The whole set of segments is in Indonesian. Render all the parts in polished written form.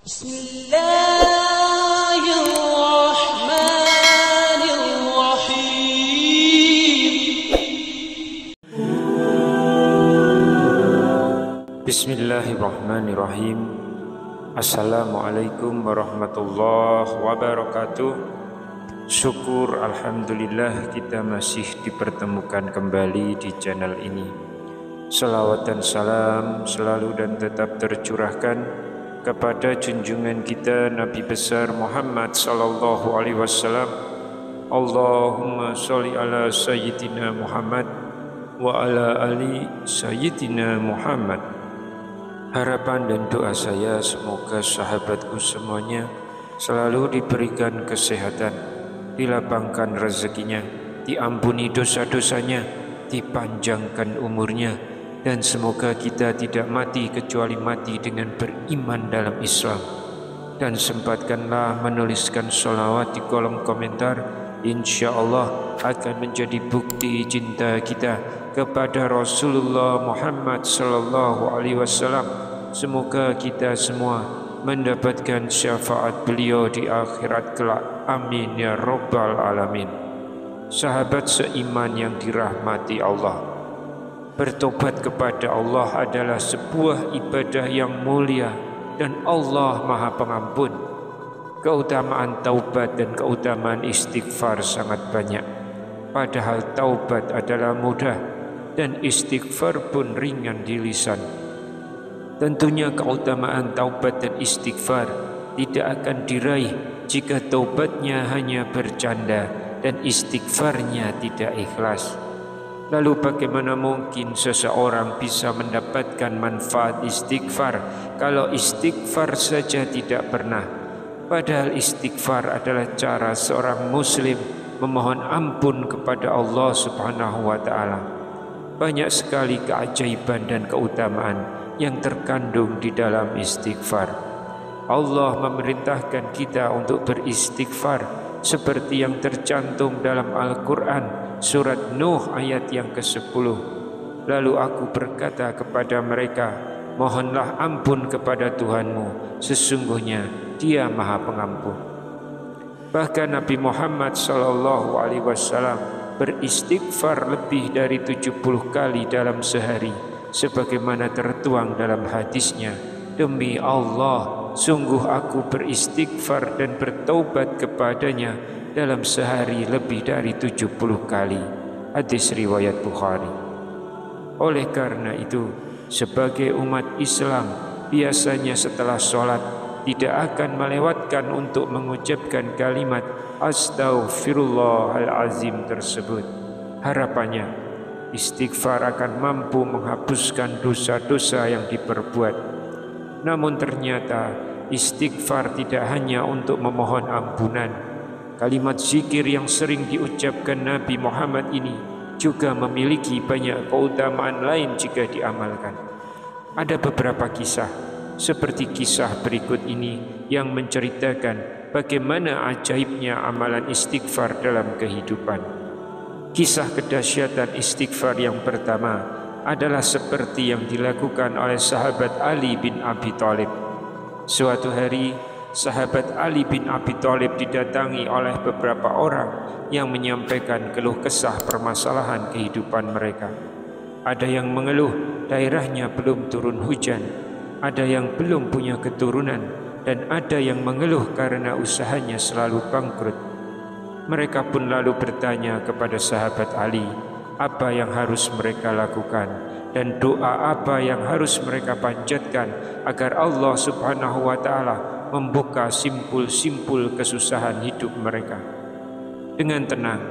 Bismillahirrahmanirrahim. Bismillahirrahmanirrahim. Assalamualaikum warahmatullahi wabarakatuh. Syukur alhamdulillah kita masih dipertemukan kembali di channel ini. Salawat dan salam selalu dan tetap tercurahkan kepada junjungan kita Nabi besar Muhammad sallallahu alaihi wasallam. Allahumma sholli ala sayyidina Muhammad wa ala ali sayyidina Muhammad. Harapan dan doa saya semoga sahabatku semuanya selalu diberikan kesehatan, dilapangkan rezekinya, diampuni dosa-dosanya, dipanjangkan umurnya, dan semoga kita tidak mati kecuali mati dengan beriman dalam Islam. Dan sempatkanlah menuliskan sholawat di kolom komentar, insya Allah akan menjadi bukti cinta kita kepada Rasulullah Muhammad sallallahu alaihi wasallam. Semoga kita semua mendapatkan syafaat beliau di akhirat kelak. Amin ya rabbal alamin. Sahabat seiman yang dirahmati Allah, bertobat kepada Allah adalah sebuah ibadah yang mulia dan Allah Maha Pengampun. Keutamaan taubat dan keutamaan istighfar sangat banyak. Padahal taubat adalah mudah dan istighfar pun ringan di lisan. Tentunya keutamaan taubat dan istighfar tidak akan diraih jika taubatnya hanya bercanda dan istighfarnya tidak ikhlas. Lalu bagaimana mungkin seseorang bisa mendapatkan manfaat istighfar kalau istighfar saja tidak pernah? Padahal istighfar adalah cara seorang muslim memohon ampun kepada Allah Subhanahu wa taala. Banyak sekali keajaiban dan keutamaan yang terkandung di dalam istighfar. Allah memerintahkan kita untuk beristighfar seperti yang tercantum dalam Al-Quran surat Nuh ayat yang ke-10. Lalu aku berkata kepada mereka, mohonlah ampun kepada Tuhanmu, sesungguhnya Dia Maha Pengampun. Bahkan Nabi Muhammad sallallahu alaihi wasallam beristighfar lebih dari 70 kali dalam sehari, sebagaimana tertuang dalam hadisnya, demi Allah, sungguh aku beristighfar dan bertaubat kepadanya dalam sehari lebih dari 70 kali. Hadis riwayat Bukhari. Oleh karena itu, sebagai umat Islam, biasanya setelah sholat tidak akan melewatkan untuk mengucapkan kalimat Astaghfirullahalazim tersebut. Harapannya, istighfar akan mampu menghapuskan dosa-dosa yang diperbuat. Namun ternyata istighfar tidak hanya untuk memohon ampunan. Kalimat zikir yang sering diucapkan Nabi Muhammad ini juga memiliki banyak keutamaan lain jika diamalkan. Ada beberapa kisah, seperti kisah berikut ini yang menceritakan bagaimana ajaibnya amalan istighfar dalam kehidupan. Kisah kedahsyatan istighfar yang pertama adalah seperti yang dilakukan oleh sahabat Ali bin Abi Thalib. Suatu hari, sahabat Ali bin Abi Thalib didatangi oleh beberapa orang yang menyampaikan keluh kesah permasalahan kehidupan mereka. Ada yang mengeluh daerahnya belum turun hujan, ada yang belum punya keturunan, dan ada yang mengeluh karena usahanya selalu bangkrut. Mereka pun lalu bertanya kepada sahabat Ali, apa yang harus mereka lakukan dan doa apa yang harus mereka panjatkan agar Allah Subhanahu wa taala membuka simpul-simpul kesusahan hidup mereka. Dengan tenang,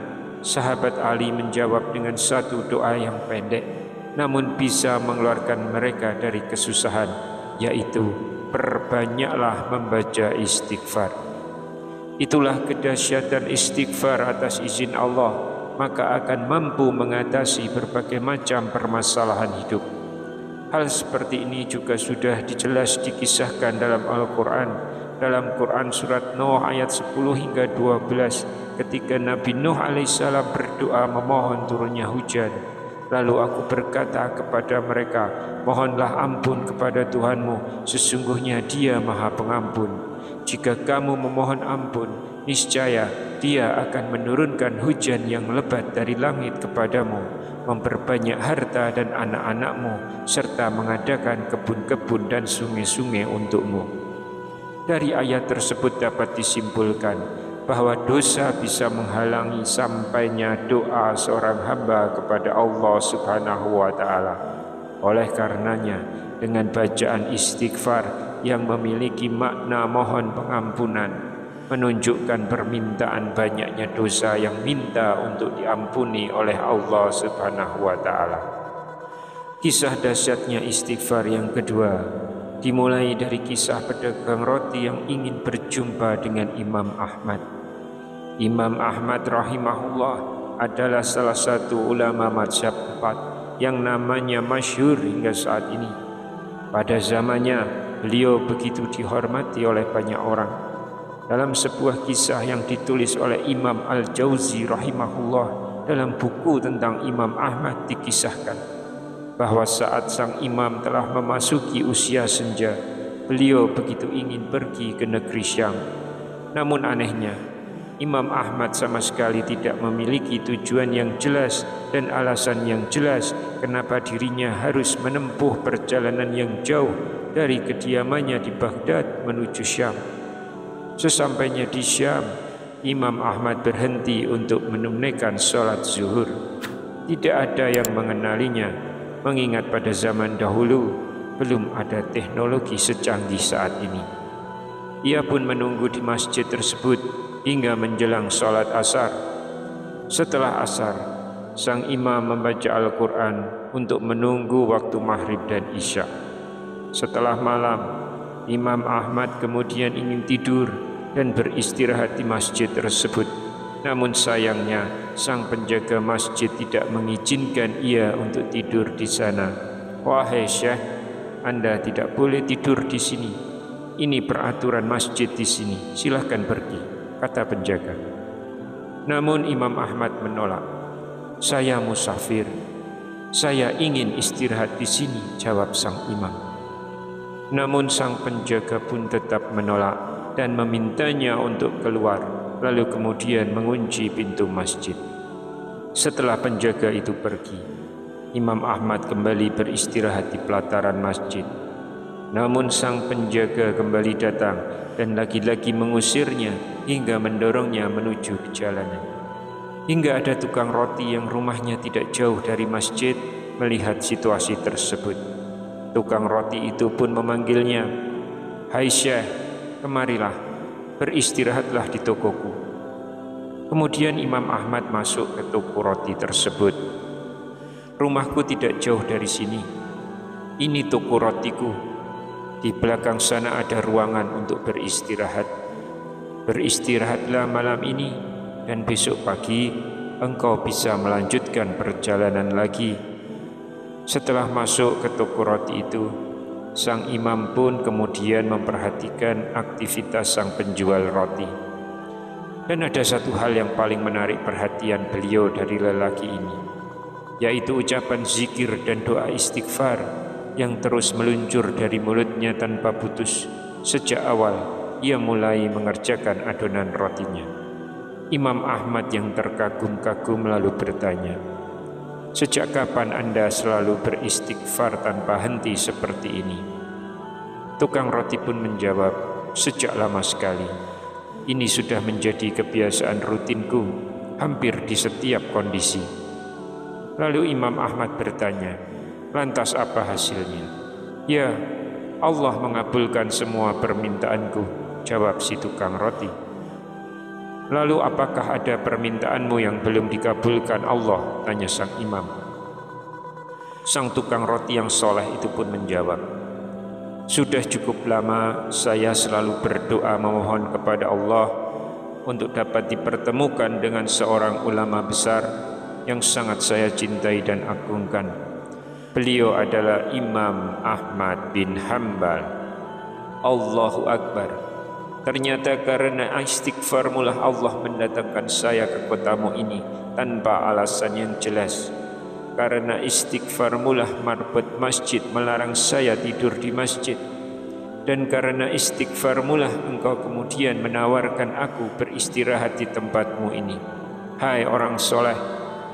sahabat Ali menjawab dengan satu doa yang pendek namun bisa mengeluarkan mereka dari kesusahan, yaitu perbanyaklah membaca istighfar. Itulah kedahsyatan istighfar atas izin Allah, maka akan mampu mengatasi berbagai macam permasalahan hidup. Hal seperti ini juga sudah dijelas dikisahkan dalam Al-Quran, dalam Quran surat Nuh ayat 10 hingga 12, ketika Nabi Nuh alaihissalam berdoa memohon turunnya hujan. Lalu aku berkata kepada mereka, mohonlah ampun kepada Tuhanmu, sesungguhnya Dia Maha Pengampun. Jika kamu memohon ampun, niscaya Dia akan menurunkan hujan yang lebat dari langit kepadamu, memperbanyak harta dan anak-anakmu, serta mengadakan kebun-kebun dan sungai-sungai untukmu. Dari ayat tersebut dapat disimpulkan bahwa dosa bisa menghalangi sampainya doa seorang hamba kepada Allah Subhanahu wa Ta'ala. Oleh karenanya, dengan bacaan istighfar yang memiliki makna mohon pengampunan, menunjukkan permintaan banyaknya dosa yang minta untuk diampuni oleh Allah Subhanahu wa Ta'ala. Kisah dahsyatnya istighfar yang kedua dimulai dari kisah pedagang roti yang ingin berjumpa dengan Imam Ahmad. Imam Ahmad rahimahullah adalah salah satu ulama mazhab 4 yang namanya masyhur hingga saat ini. Pada zamannya, beliau begitu dihormati oleh banyak orang. Dalam sebuah kisah yang ditulis oleh Imam Al-Jauzi rahimahullah dalam buku tentang Imam Ahmad dikisahkan bahwa saat sang imam telah memasuki usia senja, beliau begitu ingin pergi ke negeri Syam. Namun anehnya, Imam Ahmad sama sekali tidak memiliki tujuan yang jelas dan alasan yang jelas kenapa dirinya harus menempuh perjalanan yang jauh dari kediamannya di Baghdad menuju Syam. Sesampainya di Syam, Imam Ahmad berhenti untuk menunaikan sholat zuhur. Tidak ada yang mengenalinya, mengingat pada zaman dahulu belum ada teknologi secanggih saat ini. Ia pun menunggu di masjid tersebut hingga menjelang sholat asar. Setelah asar, sang imam membaca Al-Quran untuk menunggu waktu maghrib dan isya. Setelah malam, Imam Ahmad kemudian ingin tidur dan beristirahat di masjid tersebut. Namun sayangnya, sang penjaga masjid tidak mengizinkan ia untuk tidur di sana. Wahai Syekh, Anda tidak boleh tidur di sini. Ini peraturan masjid di sini. Silahkan pergi, kata penjaga. Namun Imam Ahmad menolak. Saya musafir. Saya ingin istirahat di sini, jawab sang imam. Namun sang penjaga pun tetap menolak dan memintanya untuk keluar. Lalu kemudian mengunci pintu masjid. Setelah penjaga itu pergi, Imam Ahmad kembali beristirahat di pelataran masjid. Namun sang penjaga kembali datang dan lagi-lagi mengusirnya hingga mendorongnya menuju ke jalanan. Hingga ada tukang roti yang rumahnya tidak jauh dari masjid melihat situasi tersebut. Tukang roti itu pun memanggilnya, "Hai Syekh, kemarilah, beristirahatlah di tokoku." Kemudian Imam Ahmad masuk ke toko roti tersebut. Rumahku tidak jauh dari sini. Ini toko rotiku. Di belakang sana ada ruangan untuk beristirahat. Beristirahatlah malam ini dan besok pagi engkau bisa melanjutkan perjalanan lagi. Setelah masuk ke toko roti itu, sang imam pun kemudian memperhatikan aktivitas sang penjual roti. Dan ada satu hal yang paling menarik perhatian beliau dari lelaki ini, yaitu ucapan zikir dan doa istighfar yang terus meluncur dari mulutnya tanpa putus. Sejak awal ia mulai mengerjakan adonan rotinya. Imam Ahmad yang terkagum-kagum lalu bertanya, "Sejak kapan Anda selalu beristighfar tanpa henti seperti ini?" Tukang roti pun menjawab, "Sejak lama sekali. Ini sudah menjadi kebiasaan rutinku hampir di setiap kondisi." Lalu Imam Ahmad bertanya, "Lantas apa hasilnya?" "Ya, Allah mengabulkan semua permintaanku," jawab si tukang roti. "Lalu apakah ada permintaanmu yang belum dikabulkan Allah?" tanya sang imam. Sang tukang roti yang soleh itu pun menjawab, "Sudah cukup lama saya selalu berdoa memohon kepada Allah untuk dapat dipertemukan dengan seorang ulama besar yang sangat saya cintai dan agungkan. Beliau adalah Imam Ahmad bin Hanbal." Allahu Akbar. Ternyata karena istighfarmu lah Allah mendatangkan saya ke kotamu ini tanpa alasan yang jelas. karena istighfarmu lah marbot masjid melarang saya tidur di masjid, dan karena istighfarmu lah engkau kemudian menawarkan aku beristirahat di tempatmu ini. Hai orang soleh,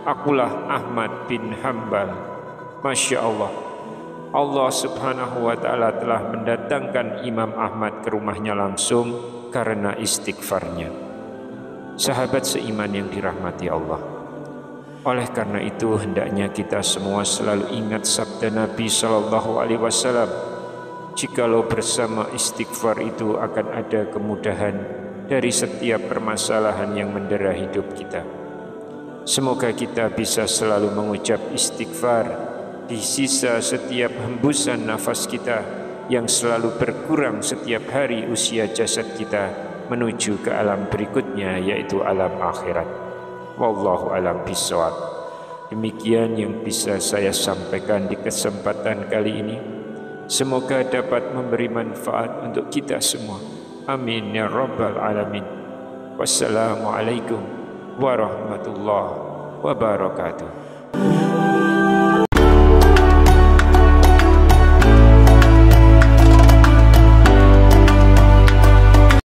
akulah Ahmad bin Hambal. Masya Allah, Allah subhanahu wa ta'ala telah mendatangkan Imam Ahmad ke rumahnya langsung karena istighfarnya. Sahabat seiman yang dirahmati Allah, oleh karena itu hendaknya kita semua selalu ingat sabda Nabi SAW, jikalau bersama istighfar itu akan ada kemudahan dari setiap permasalahan yang mendera hidup kita. Semoga kita bisa selalu mengucap istighfar di sisa setiap hembusan nafas kita yang selalu berkurang setiap hari usia jasad kita menuju ke alam berikutnya, yaitu alam akhirat. Wallahu alam bishawab. Demikian yang bisa saya sampaikan di kesempatan kali ini. Semoga dapat memberi manfaat untuk kita semua. Amin ya rabbal alamin. Wassalamualaikum warahmatullahi wabarakatuh.